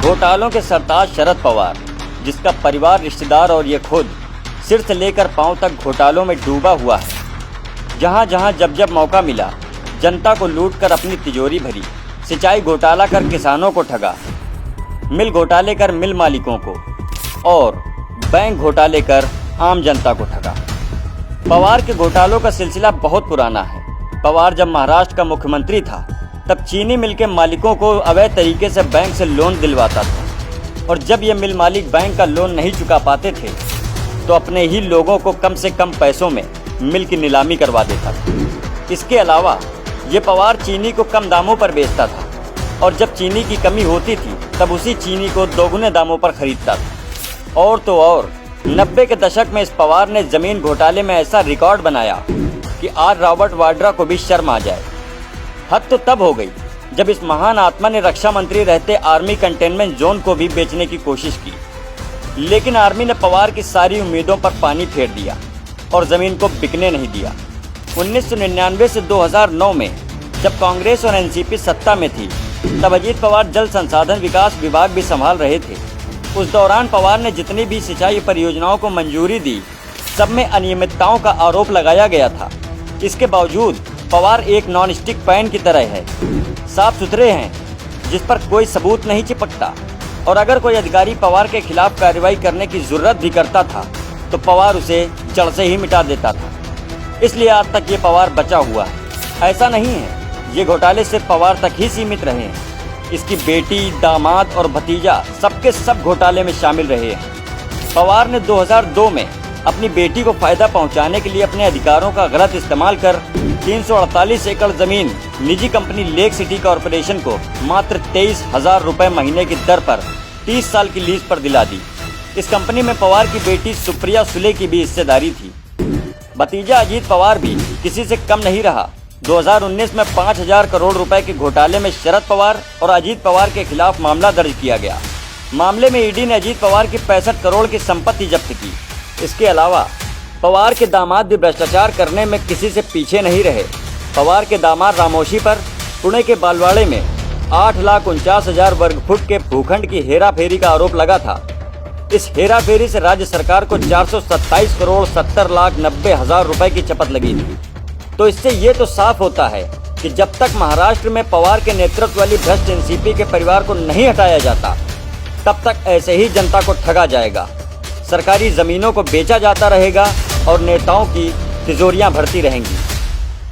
घोटालों के सरताज शरद पवार, जिसका परिवार, रिश्तेदार और ये खुद सिर से लेकर पांव तक घोटालों में डूबा हुआ है। जहां जहां जब जब मौका मिला, जनता को लूटकर अपनी तिजोरी भरी, सिंचाई घोटाला कर किसानों को ठगा, मिल घोटाले कर मिल मालिकों को और बैंक घोटाले कर आम जनता को ठगा। पवार के घोटालों का सिलसिला बहुत पुराना है। पवार जब महाराष्ट्र का मुख्यमंत्री था, तब चीनी मिल के मालिकों को अवैध तरीके से बैंक से लोन दिलवाता था और जब ये मिल मालिक बैंक का लोन नहीं चुका पाते थे तो अपने ही लोगों को कम से कम पैसों में मिल की नीलामी करवा देता था। इसके अलावा ये पवार चीनी को कम दामों पर बेचता था और जब चीनी की कमी होती थी तब उसी चीनी को दोगुने दामों पर खरीदता था। और तो और 90 के दशक में इस पवार ने जमीन घोटाले में ऐसा रिकॉर्ड बनाया कि आज रॉबर्ट वाड्रा को भी शर्म आ जाए। हद तो तब हो गई जब इस महान आत्मा ने रक्षा मंत्री रहते आर्मी कंटेनमेंट जोन को भी बेचने की कोशिश की, लेकिन आर्मी ने पवार की सारी उम्मीदों पर पानी फेर दिया और जमीन को बिकने नहीं दिया। 1999 से 2009 में जब कांग्रेस और एनसीपी सत्ता में थी, तब अजीत पवार जल संसाधन विकास विभाग भी संभाल रहे थे। उस दौरान पवार ने जितनी भी सिंचाई परियोजनाओं को मंजूरी दी, सब में अनियमितताओं का आरोप लगाया गया था। इसके बावजूद पवार एक नॉन स्टिक पैन की तरह है, साफ सुथरे हैं, जिस पर कोई सबूत नहीं चिपकता। और अगर कोई अधिकारी पवार के खिलाफ कार्रवाई करने की जरूरत भी करता था तो पवार उसे जड़ से ही मिटा देता था। इसलिए आज तक ये पवार बचा हुआ है। ऐसा नहीं है ये घोटाले सिर्फ पवार तक ही सीमित रहे हैं, इसकी बेटी, दामाद और भतीजा सबके सब घोटाले में शामिल रहे हैं। पवार ने 2002 में अपनी बेटी को फायदा पहुंचाने के लिए अपने अधिकारों का गलत इस्तेमाल कर 348 एकड़ जमीन निजी कंपनी लेक सिटी कॉरपोरेशन को मात्र 23,000 रुपए महीने की दर पर 30 साल की लीज पर दिला दी। इस कंपनी में पवार की बेटी सुप्रिया सुले की भी हिस्सेदारी थी। भतीजा अजीत पवार भी किसी से कम नहीं रहा। 2019 में 5,000 करोड़ रुपए के घोटाले में शरद पवार और अजीत पवार के खिलाफ मामला दर्ज किया गया। मामले में ईडी ने अजीत पवार की 65 करोड़ की संपत्ति जब्त की। इसके अलावा पवार के दामाद भी भ्रष्टाचार करने में किसी से पीछे नहीं रहे। पवार के दामाद रामोशी पर पुणे के बालवाड़े में 8,49,000 वर्ग फुट के भूखंड की हेराफेरी का आरोप लगा था। इस हेराफेरी से राज्य सरकार को 427 करोड़ 70,90,000 रुपए की चपत लगी थी। तो इससे ये तो साफ होता है कि जब तक महाराष्ट्र में पवार के नेतृत्व वाली भ्रष्ट एनसीपी के परिवार को नहीं हटाया जाता, तब तक ऐसे ही जनता को ठगा जाएगा, सरकारी जमीनों को बेचा जाता रहेगा और नेताओं की तिजोरियां भरती रहेंगी।